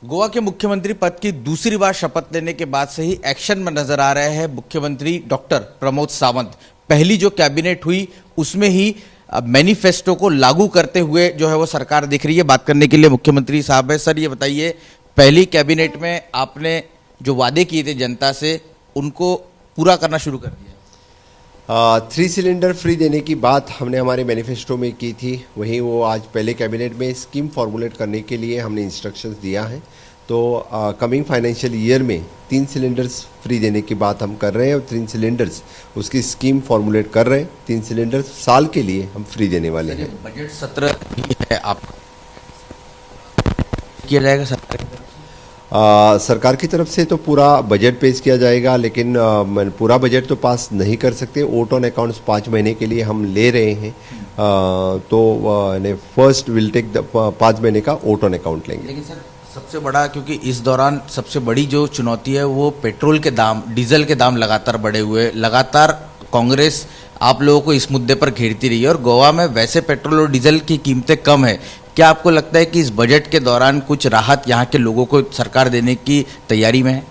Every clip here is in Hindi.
गोवा के मुख्यमंत्री पद की दूसरी बार शपथ लेने के बाद से ही एक्शन में नजर आ रहे हैं मुख्यमंत्री डॉक्टर प्रमोद सावंत। पहली जो कैबिनेट हुई उसमें ही मैनिफेस्टो को लागू करते हुए जो है वो सरकार दिख रही है। बात करने के लिए मुख्यमंत्री साहब है। सर, ये बताइए, पहली कैबिनेट में आपने जो वादे किए थे जनता से उनको पूरा करना शुरू कर दिया। 3 सिलेंडर फ्री देने की बात हमने हमारे मैनिफेस्टो में की थी, वहीं वो आज पहले कैबिनेट में स्कीम फॉर्मुलेट करने के लिए हमने इंस्ट्रक्शंस दिया है। तो कमिंग फाइनेंशियल ईयर में 3 सिलेंडर्स फ्री देने की बात हम कर रहे हैं और 3 सिलेंडर्स उसकी स्कीम फॉर्मुलेट कर रहे हैं। 3 सिलेंडर्स साल के लिए हम फ्री देने वाले हैं। बजट सत्र भी है, आपका किया जाएगा सरकार सरकार की तरफ से तो पूरा बजट पेश किया जाएगा, लेकिन पूरा बजट तो पास नहीं कर सकते। वोट ऑन अकाउंट्स 5 महीने के लिए हम ले रहे हैं। तो फर्स्ट विल टेक 5 महीने का वोट ऑन अकाउंट लेंगे। लेकिन सर, सबसे बड़ा, क्योंकि इस दौरान सबसे बड़ी जो चुनौती है वो पेट्रोल के दाम, डीजल के दाम लगातार बढ़े हुए। लगातार कांग्रेस आप लोगों को इस मुद्दे पर घेरती रही है और गोवा में वैसे पेट्रोल और डीजल की कीमतें कम है। क्या आपको लगता है कि इस बजट के दौरान कुछ राहत यहाँ के लोगों को सरकार देने की तैयारी में है?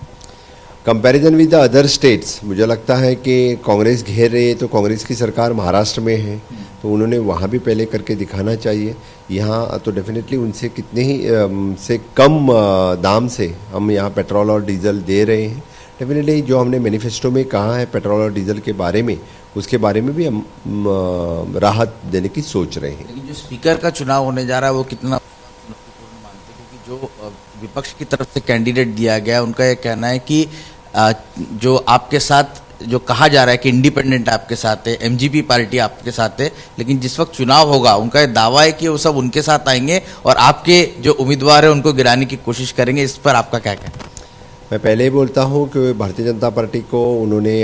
Comparison with the other states मुझे लगता है कि कांग्रेस घेर रही है तो कांग्रेस की सरकार महाराष्ट्र में है, तो उन्होंने वहाँ भी पहले करके दिखाना चाहिए। यहाँ तो डेफिनेटली उनसे कितने ही से कम दाम से हम यहाँ पेट्रोल और डीजल दे रहे हैं। डेफिनेटली जो हमने मैनिफेस्टो में कहा है पेट्रोल और डीजल के बारे में, उसके बारे में भी हम राहत देने की सोच रहे हैं। लेकिन जो स्पीकर का चुनाव होने जा रहा है वो कितना चुनौतीपूर्ण मानते हैं? क्योंकि जो विपक्ष की तरफ से कैंडिडेट दिया गया उनका ये कहना है कि जो आपके साथ जो कहा जा रहा है कि इंडिपेंडेंट आपके साथ है, एमजीपी पार्टी आपके साथ है, लेकिन जिस वक्त चुनाव होगा उनका ये दावा है कि वो सब उनके साथ आएंगे और आपके जो उम्मीदवार है उनको गिराने की कोशिश करेंगे। इस पर आपका क्या कहना है? मैं पहले ही बोलता हूं कि भारतीय जनता पार्टी को उन्होंने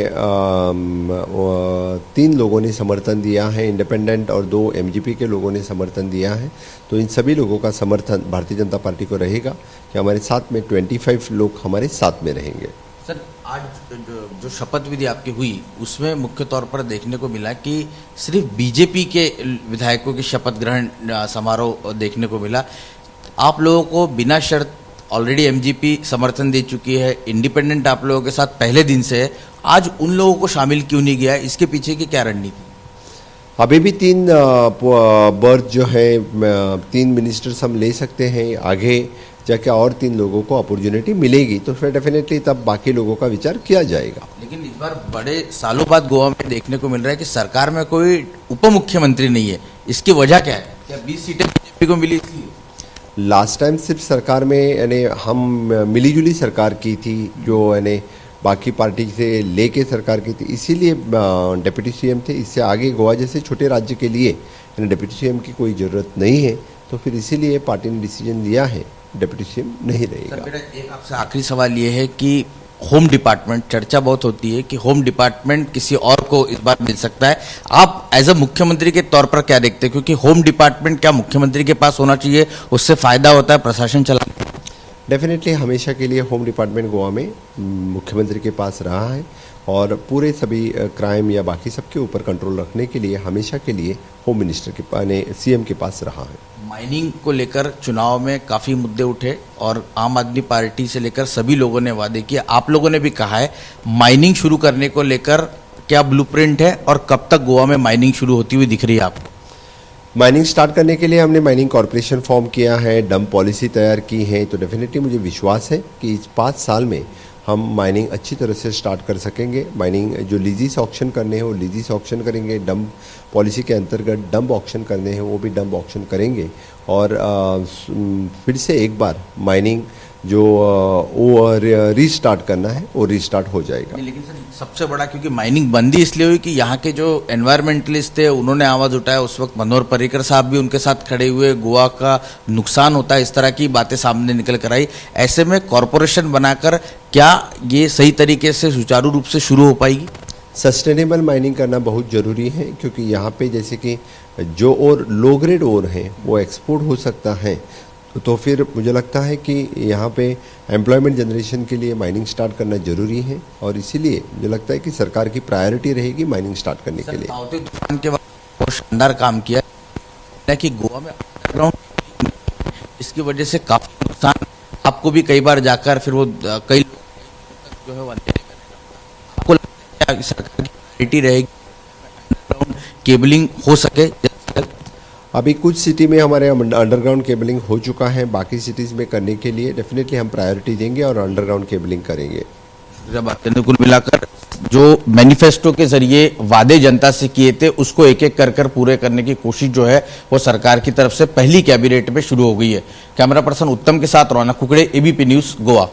3 लोगों ने समर्थन दिया है, इंडिपेंडेंट और 2 एमजीपी के लोगों ने समर्थन दिया है। तो इन सभी लोगों का समर्थन भारतीय जनता पार्टी को रहेगा कि हमारे साथ में 25 लोग हमारे साथ में रहेंगे। सर, आज जो शपथ विधि आपकी हुई उसमें मुख्य तौर पर देखने को मिला कि सिर्फ बीजेपी के विधायकों की शपथ ग्रहण समारोह देखने को मिला। आप लोगों को बिना शर्त ऑलरेडी एमजीपी समर्थन दे चुकी है, इंडिपेंडेंट आप लोगों के साथ पहले दिन से है, आज उन लोगों को शामिल क्यों नहीं किया? इसके पीछे की क्या रणनीति? अभी भी 3 बर्थ जो है 3 मिनिस्टर्स हम ले सकते हैं। आगे जाके और 3 लोगों को अपॉर्चुनिटी मिलेगी तो फिर डेफिनेटली तब बाकी लोगों का विचार किया जाएगा। लेकिन इस बार बड़े सालों बाद गोवा में देखने को मिल रहा है कि सरकार में कोई उप मुख्यमंत्री नहीं है। इसकी वजह क्या है? क्या 20 सीटें बीजेपी को मिली इसलिए? लास्ट टाइम सिर्फ सरकार में यानी हम मिलीजुली सरकार की थी, जो यानी बाकी पार्टी से लेके सरकार की थी, इसीलिए डिप्टी सीएम थे। इससे आगे गोवा जैसे छोटे राज्य के लिए डिप्टी सीएम की कोई ज़रूरत नहीं है, तो फिर इसीलिए पार्टी ने डिसीजन लिया है डिप्टी सीएम नहीं रहेगा। सर, मेरा एक आपसे आखिरी सवाल ये है कि होम डिपार्टमेंट, चर्चा बहुत होती है कि होम डिपार्टमेंट किसी और को इस बार मिल सकता है। आप एज अ मुख्यमंत्री के तौर पर क्या देखते हैं? क्योंकि होम डिपार्टमेंट क्या मुख्यमंत्री के पास होना चाहिए? उससे फायदा होता है प्रशासन चलाने। डेफिनेटली हमेशा के लिए होम डिपार्टमेंट गोवा में मुख्यमंत्री के पास रहा है और पूरे सभी क्राइम या बाकी सबके ऊपर कंट्रोल रखने के लिए हमेशा के लिए होम मिनिस्टर के पास, सीएम के पास रहा है। माइनिंग को लेकर चुनाव में काफ़ी मुद्दे उठे और आम आदमी पार्टी से लेकर सभी लोगों ने वादे किए। आप लोगों ने भी कहा है माइनिंग शुरू करने को लेकर क्या ब्लूप्रिंट है और कब तक गोवा में माइनिंग शुरू होती हुई दिख रही है आपको? माइनिंग स्टार्ट करने के लिए हमने माइनिंग कॉरपोरेशन फॉर्म किया है, डंप पॉलिसी तैयार की है। तो डेफिनेटली मुझे विश्वास है कि इस 5 साल में हम माइनिंग अच्छी तरह से स्टार्ट कर सकेंगे। माइनिंग जो लीजिस ऑक्शन करने हैं वो लीजिस ऑक्शन करेंगे, डंप पॉलिसी के अंतर्गत डंप ऑक्शन करने हैं वो भी डंप ऑक्शन करेंगे और फिर से एक बार माइनिंग जो वो रीस्टार्ट करना है वो रीस्टार्ट हो जाएगा। लेकिन सर, सबसे बड़ा क्योंकि माइनिंग बंदी इसलिए हुई कि यहाँ के जो एनवायरमेंटलिस्ट थे उन्होंने आवाज़ उठाया। उस वक्त मनोहर पर्रिकर साहब भी उनके साथ खड़े हुए, गोवा का नुकसान होता है, इस तरह की बातें सामने निकल कर आई। ऐसे में कॉरपोरेशन बनाकर क्या ये सही तरीके से सुचारू रूप से शुरू हो पाएगी? सस्टेनेबल माइनिंग करना बहुत ज़रूरी है, क्योंकि यहाँ पे जैसे कि जो और लो ग्रेड और हैं वो एक्सपोर्ट हो सकता है। तो फिर मुझे लगता है कि यहाँ पे एम्प्लॉयमेंट जनरेशन के लिए माइनिंग स्टार्ट करना जरूरी है और इसीलिए मुझे लगता है कि सरकार की प्रायोरिटी रहेगी माइनिंग स्टार्ट करने के लिए। ताउते तूफान के बाद बहुत शानदार काम किया कि गोवा में अंडरग्राउंड, इसकी वजह से काफ़ी नुकसान आपको भी कई बार जाकर फिर वो कई लोग जो है वो अंधेरे में रहना। आपको लगता है कि सरकार की प्रायोरिटी रहेगी अंडरग्राउंड केबलिंग हो सके जल्द से जल्द? अभी कुछ सिटी में हमारे अंडरग्राउंड केबलिंग हो चुका है, बाकी सिटीज़ में करने के लिए डेफिनेटली हम प्रायोरिटी देंगे और अंडरग्राउंड केबलिंग करेंगे। जब कुल मिलाकर जो मैनिफेस्टो के जरिए वादे जनता से किए थे उसको एक एक कर पूरे करने की कोशिश जो है वो सरकार की तरफ से पहली कैबिनेट में शुरू हो गई है। कैमरा पर्सन उत्तम के साथ रौनक कुकड़े, एबीपी न्यूज, गोवा।